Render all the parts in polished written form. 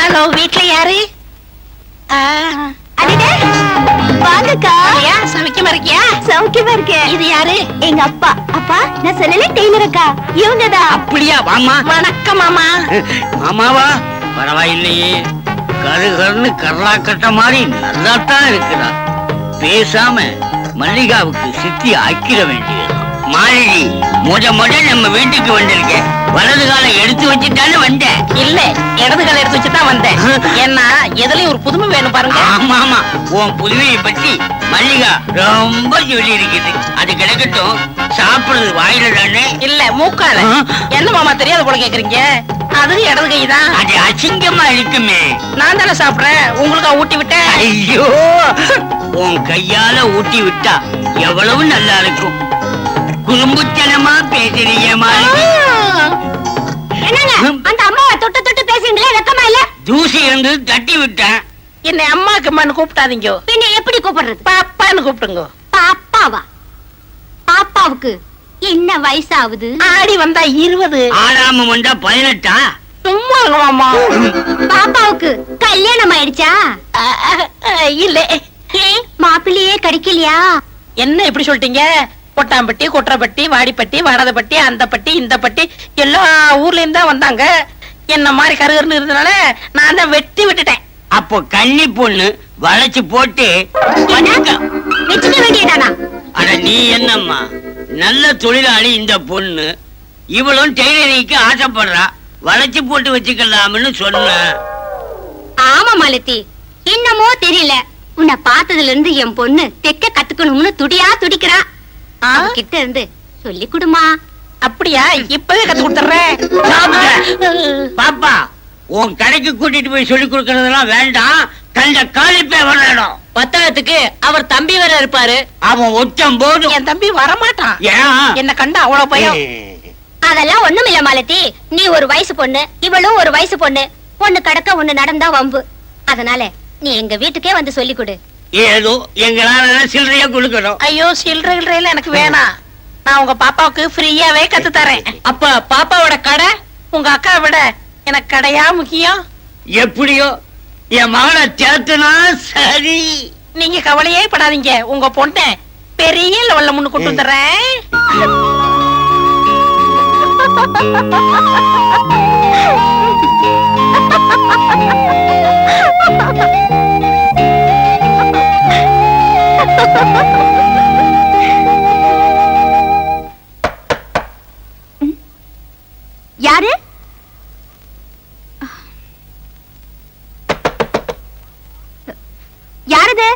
Hello, வீட்ல யாரு? வாங்கக்கா. சமைக்கமா இருக்கியா? சௌக்கியமா இருக்கேன். இது யாரு? எங்க அப்பா. அப்பா, நான் சொல்லல டெய்லர் அக்கா. இவங்கதான். அப்படியா? வாமா. வணக்கம் மாமா. மாமாவா? பரவாயில்லையே, கருகருன்னு கர்லா கட்ட மாதிரி நல்லாத்தான் இருக்கிறா. பேசாம மல்லிகாவுக்கு சித்தி ஆக்கிட வேண்டியது. மாலினி, முத நம்ம வீட்டுக்கு வந்திருக்க. வலது காலை எடுத்து வச்சுட்டான்னு வந்தேன். இல்ல, இடது கால எடுத்து வச்சுதான் வந்தேன். ஏன்னா எதுலயும் ஒரு புதுமை வேணும் பாருங்க. ஆமா ஆமா, உன் புதுமையை பத்தி மல்லிகா ரொம்ப சொல்லி இருக்குது. அது கிடக்கட்டும், சாப்பிடுறது வாயில தானே? இல்ல, மூக்கால. என்ன மாமா தெரியாத போல கேக்குறீங்க? அது இடது கைதான். அது அசிங்கமா இருக்குமே. நான் தானே சாப்பிடுறேன், உங்களுக்கு ஊட்டி விட்டேன். ஐயோ, உன் கையால ஊட்டி விட்டா எவ்வளவு நல்லா இருக்கும். குறும்புத்தனமா பேசுறீங்க மாலினி. என்னங்க அந்த அம்மாவை தொட்டு தொட்டு பேசுறீங்களே, வெக்கமா இல்ல? தூசி இருந்து தட்டி விட்டேன். என்னை அம்மாக்கு அம்மான்னு கூப்பிட்டாதீங்க. பின்ன எப்படி கூப்பிடுறது? பாப்பான்னு கூப்பிடுங்க. பாப்பாவா? பாப்பாவுக்கு என்ன வயசாகுது? ஆடி வந்தா 20. ஆடாம வந்தா 18. சும்மா இருங்க மாமா. பாப்பாவுக்கு கல்யாணம் ஆயிடுச்சா? இல்ல. மாப்பிள்ளையே கிடைக்கலையா? என்ன இப்படி சொல்லிட்டீங்க? கொட்டாம்பட்டி, கொற்றப்பட்டி, வாடிப்பட்டி, வடதப்பட்டி, அந்த பட்டி, இந்த பட்டி எல்லா ஊர்ல இருந்து தான் வந்தாங்க. என்ன மாதிரி கருகருன்னு இருந்தனால நான் தான் வெட்டி விட்டுட்டேன். அப்போ கன்னி பொண்ணு வளைச்சு போட்டு வச்சுக்க வேண்டியதானா? அட நீ என்னம்மா, நல்ல தொழிலாளி இந்த பொண்ணு. இவளும் டெய்லரிங்க்கு ஆசைப்படுறா. வளைச்சு போட்டு வச்சுக்கலாம்னு சொன்ன. ஆமா மாலதி, என்னமோ தெரியல, உன்னை பார்த்ததுல இருந்து என் பொண்ணு தெக்க கத்துக்கணும்னு துடியா துடிக்கிறா. கிட்ட இருந்து சொல்லி குடுமா. அப்படியா? இப்பவே கத்து கொடுத்துறேன். பாப்பா, உன் கடைக்கு கூட்டிட்டு போய் சொல்லி கொடுக்கறதெல்லாம் வேண்டாம். கண்ட காலிப்பே வரணும். பத்தாவதுக்கு அவர் தம்பி வேற இருப்பாரு. அவன் ஒச்சம் போதும். என் தம்பி வரமாட்டான். ஏன்? என்ன கண்டா அவ்வளவு பயம். அதெல்லாம் ஒண்ணுமில்ல மாலதி, நீ ஒரு வயசு பொண்ணு, இவளும் ஒரு வயசு பொண்ணு. ஒண்ணு கடக்க ஒண்ணு நடந்தா வம்பு. அதனால நீ எங்க வீட்டுக்கே வந்து சொல்லி கொடு. ஏதோ எங்களால சில்லறையா கொடுக்கணும். ஐயோ, சில்லறையில எனக்கு வேணாம். நான் உங்க பாப்பாவுக்கு ஃப்ரீயாவே கத்து தரேன். அப்ப பாப்பாவோட கடை உங்க அக்கா விட எனக்கு கடையா முக்கியம்? எப்படியோ என் மகனை சேர்த்துனா சரி. நீங்க கவலையே படாதீங்க, உங்க பொண்ணை பெரிய லெவல்ல முன்னு கொண்டு வந்துடுறேன். யாரு? யாரது?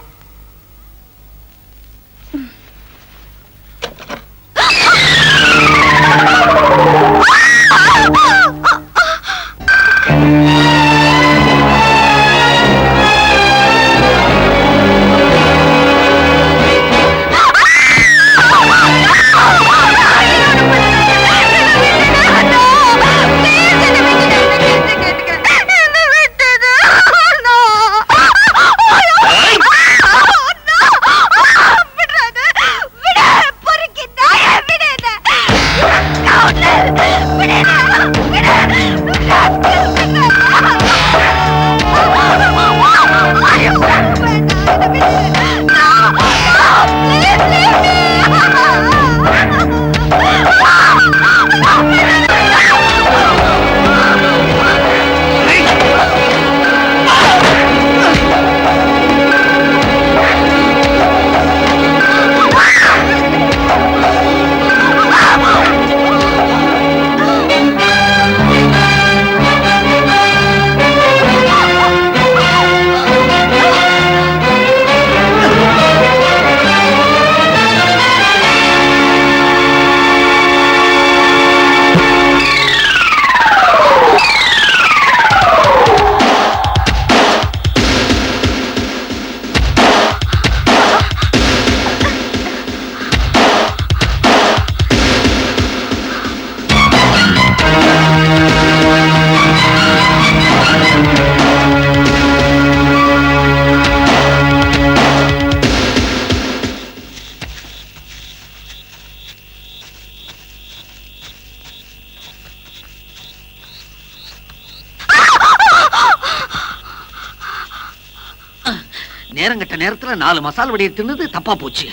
நேரங்கட்ட நேரத்துல 4 மசால் வடையை தின்னது தப்பா போச்சு.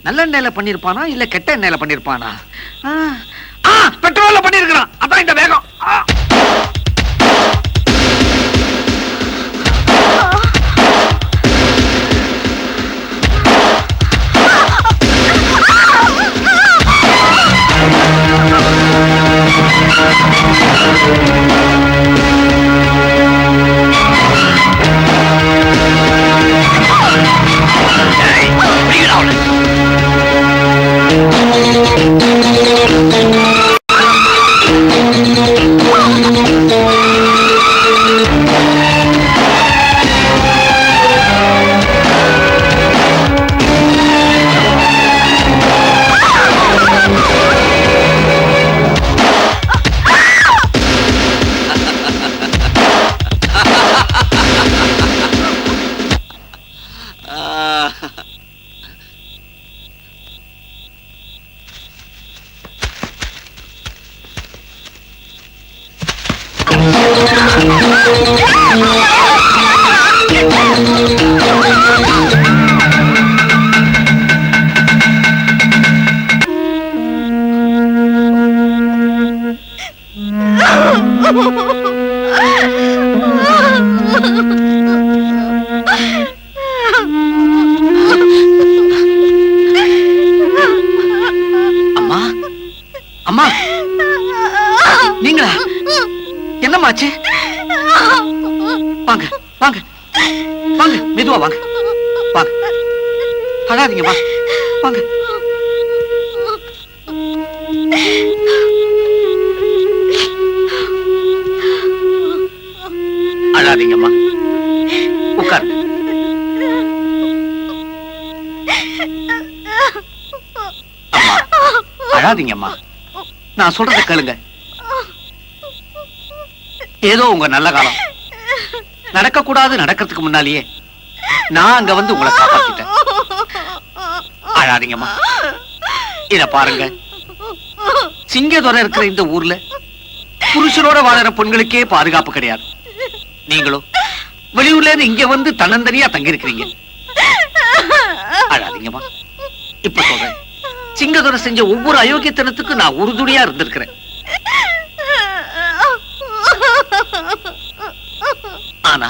நல்ல எண்ணெயில பண்ணிருப்பானா இல்ல கெட்ட எண்ணெயில பண்ணிருப்பானா? பெட்ரோல்ல பண்ணிருக்கான். அதான் இந்த வேகம். அம்மா, நீங்களா? என்னமாச்சு? வாங்க வாங்க வாங்க, மெதுவா வாங்க வாங்க, அழாதீங்க, வா வாங்க. அழாதீங்கம்மா, உட்கார். அம்மா, அழாதீங்கம்மா, நான் சொல்றத கேளுங்க. ஏதோ உங்க நல்ல காலம் நடக்க கூடாது, நடக்கிறதுக்கு முன்னாலேயே நான் அங்க வந்து உங்களை காப்பாத்திட்டேன். அழாதீங்கம்மா. இத பாருங்க, சிங்கதுரை இருக்கிற இந்த ஊர்ல புருஷனோட வாழற பெண்களுக்கே பாதுகாப்பு கிடையாது. நீங்களும் வெளியூர்ல இருந்து இங்க வந்து தன்னந்தனியா தங்கி இருக்கிறீங்க. அழாதீங்கம்மா. இப்ப சொல்றேன், சிங்கதுரை செஞ்ச ஒவ்வொரு அயோக்கியத்தனத்துக்கும் நான் உறுதுணையா இருந்திருக்கிறேன். ஆனா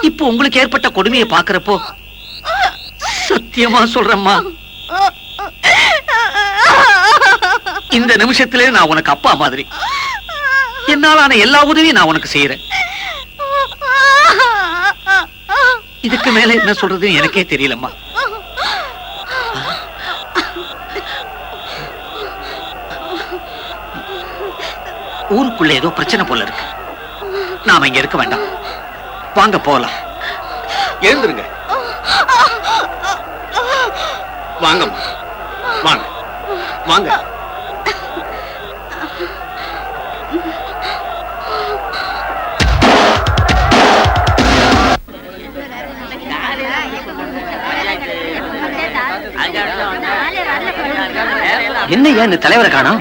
இப்ப உங்களுக்கு ஏற்பட்ட கொடுமையை பாக்குறப்போ சத்தியமா சொல்றேம்மா, இந்த நிமிஷத்திலே நான் உனக்கு அப்பா மாதிரி. என்னாலான எல்லா உதவியும் நான் உனக்கு செய்யறேன். இதுக்கு மேல என்ன சொல்றதுன்னு எனக்கே தெரியலம்மா. ஊருக்குள்ள ஏதோ பிரச்சனை போல இருக்கு. நாம இங்க இருக்க வேண்டாம், வாங்க போகலாம். எழுந்துருங்க, வாங்க வாங்க வாங்க. என்னையா இந்த தலைவரை காணோம்?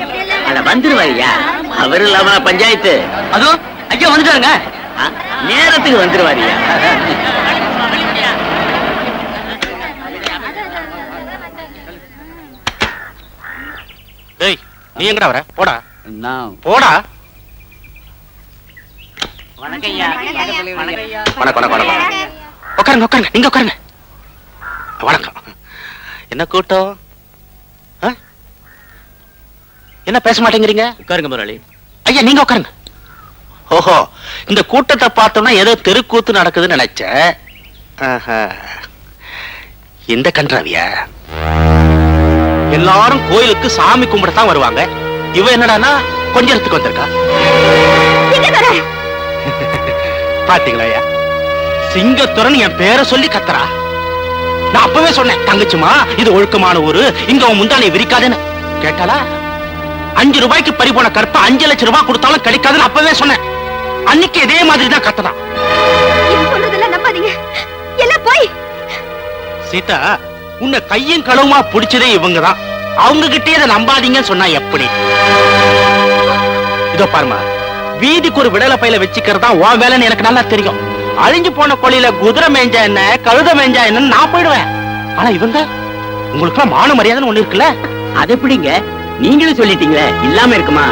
அட வந்துருவாய்யா, அவர் இல்லாம பஞ்சாயத்து. அதோ ஐயா வந்துட்டாருங்க. நேரத்துக்கு வந்துருவாரியா. டேய், நீ எங்கடா வர? போடா நான் போடா. வணக்கம் ஐயா. வணக்கம் வணக்கம் வணக்கம். உட்காருங்க உட்காருங்க, நீங்க உட்காருங்க. வணக்கம். என்ன கூட்டம்? என்ன பேச மாட்டேங்கிறீங்க? உட்காருங்க முதலாளி. ஐயா நீங்க உட்காருங்க. ஓஹோ, இந்த கூட்டத்தை பார்த்தோம்னா ஏதோ தெருக்கூத்து நடக்குதுன்னு நினைச்சேன். இந்த கன்றாவியா? எல்லாரும் கோயிலுக்கு சாமி கும்பிடத்தான் வருவாங்க. இவ என்னடானா கொஞ்ச நேரத்துக்கு வந்திருக்கா. பாத்தீங்களா ஐயா, சிங்கத்துறன் என் பேரை சொல்லி கத்துறா. நான் அப்பவே சொன்னேன், தங்கச்சிமா இது ஒழுக்கமான ஊரு, இங்க உன் முந்தானை விரிக்காதுன்னு. கேட்டாளா? 5 ரூபாய்க்கு பறி போன கற்ப 5 லட்சம் ரூபாய் கொடுத்தாலும் கிடைக்காதுன்னு அப்பவே சொன்னேன். அன்னைக்கு இதே மாதிரி தான் கத்ததான். சீதா, உன்னை கையும் களவுமா பிடிச்சதே இவங்கதான். அவங்க கிட்டே இதை நம்பாதீங்கன்னு சொன்னா எப்படி? இதோ பாருமா, வீதிக்கு ஒரு விடலை பையில வச்சுக்கிறதா உன் வேலைன்னு எனக்கு நல்லா தெரியும். அழிஞ்சு போன கொள்ளையில குதிரை மேஞ்சா என்ன கழுத மேஞ்சா என்னன்னு நான் போயிடுவேன். ஆனா இவங்க உங்களுக்கு மான மரியாதைன்னு ஒண்ணு இருக்குல்ல. அது எப்படிங்க நீங்களும் சொல்லிட்டீங்களே, இல்லாம இருக்குமா?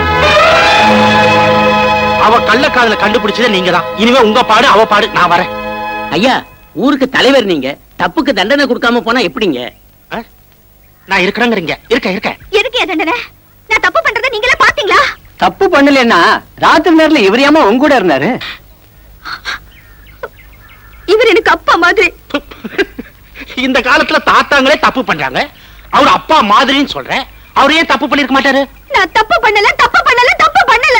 அவ கள்ளக்காதல கண்டுபிடிச்சதே நீங்க தான். இனிமே உங்க பாடு அவ பாடு, நான் வரேன். ஐயா, ஊருக்கு தலைவர் நீங்க, தப்புக்கு தண்டனை கொடுக்காம போனா எப்படிங்க? ஆ? நான் இருக்கிறேங்கிறீங்க. இருக்க எதுக்கு என் தண்டனை? நான் தப்பு பண்றதை நீங்களே பாத்தீங்களா? தப்பு பண்ணலன்னா ராத்திரி நேரத்துல இவரியாம உங்க கூட இருந்தாரு. இவர் எனக்கு அப்பா மாதிரி. இந்த காலத்துல தாத்தாங்களே தப்பு பண்றாங்க, அவரு அப்பா மாதிரின்னு சொல்றேன். அவரு ஏன் தப்பு பண்ணிருக்க மாட்டாரு? நான் தப்பு பண்ணல.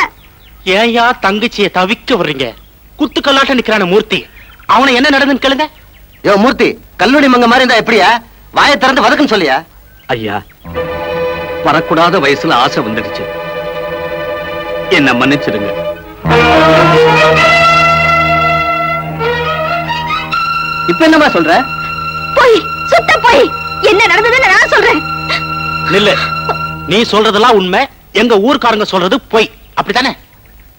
ஏயா தங்கச்சியை தவிக்க வர்றீங்க? குத்துக்கல்லாட்ட நிக்கிறான மூர்த்தி, அவனை என்ன நடந்துன்னு கேளுங்க. யோ மூர்த்தி, கல்லூரி மங்க மாதிரி இருந்தா எப்படியா? வாயை திறந்து வதக்குன்னு சொல்லியா? ஐயா, வரக்கூடாத வயசுல ஆசை வந்துடுச்சு, என்ன மன்னிச்சிடுங்க. இப்ப என்னமா சொல்ற? போய் சுத்த போய் என்ன நடந்ததுன்னு நான் சொல்றேன். நில்லு. நீ சொல்றதெல்லாம் உண்மை, எங்க ஊர்க்காரங்க சொல்றது பொய், அப்படித்தானே?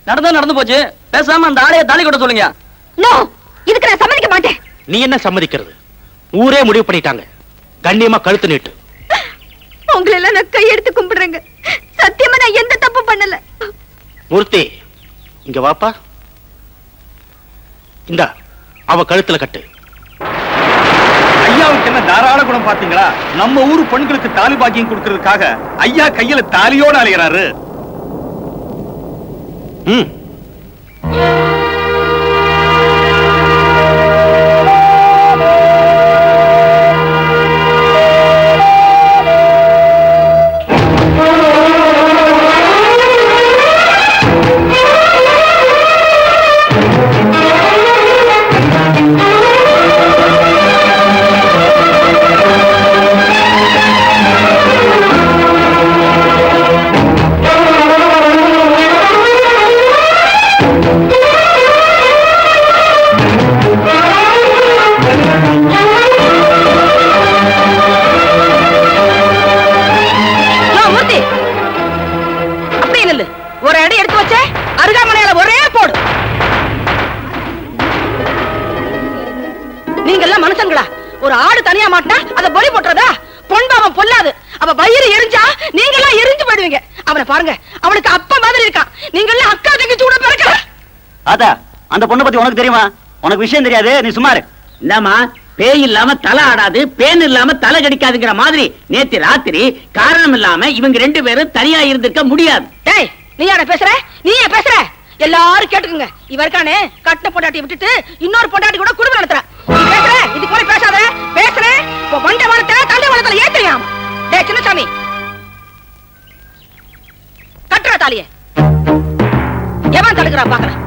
நடந்து போச்சு, பேசாம அந்த ஆளைய தாலி கூட சொல்லுங்க. நோ, இதுக்கு நான் சம்மதிக்க மாட்டேன். நீ என்ன சம்மதிக்கிறது? ஊரே முடிவு பண்ணிட்டாங்க. கண்ணியமா கழுத்து நீட்டு. உங்களை எல்லாம் நான் கையெடுத்து கும்பிடுறேங்க. சத்தியமா நான் எந்த தப்பு பண்ணல. மூர்த்தி, இங்க வாப்பா. இந்த அவ கழுத்துல கட்டு. ஐயாவுக்கு என்ன தாராள குணம் பாத்தீங்களா? நம்ம ஊரு பெண்களுக்கு தாலி பாக்கியம் கொடுக்கறதுக்காக ஐயா கையில தாலியோட அலைகிறாரு. ம். ஒரு இடம் எடுத்து வச்ச அருகாமனையால ஒரே போடு. நீங்க எல்லாம் மனுஷங்களா? ஒரு ஆடு தனியா மாட்டா அத பலி போட்டுறதா? பொன்பாவம் பொல்லாது. அவ வயிறு எரிஞ்சா நீங்க எல்லாம் எரிஞ்சு போயிடுவீங்க. அவனை பாருங்க, அவனுக்கு அப்பா மாதிரி இருக்கான். நீங்க எல்லாம் அக்கா தங்கச்சி கூட பிறக்கல. அதா, அந்த பொண்ணை பத்தி உனக்கு தெரியுமா? உனக்கு விஷயம் தெரியாது, நீ சுமாரு. இந்தாமா, பேய் இல்லாம தலை ஆடாது, பேன் இல்லாம தலை கடிக்காதுங்கிற மாதிரி நேத்து ராத்திரி காரணம் இல்லாம இவங்க ரெண்டு பேரும் தனியா இருந்திருக்க முடியாது. டேய், நீ யார பேசுற? நீ ஏன் பேசுற? எல்லாரும் கேட்டுக்குங்க. இவருக்கானே கட்ட பொண்டாட்டி விட்டுட்டு இன்னொரு பொண்டாட்டி கூட குடும்பம் நடத்துற. நீ பேசுற, இதுக்கு முறை பேசாத. பேசுற, இப்ப வண்ட வளர்த்த தண்டை வளர்த்தல ஏத்துறியாம். டேய் சின்னசாமி, கட்டுற தாலிய எவன் தடுக்கிறா பாக்கலாம்.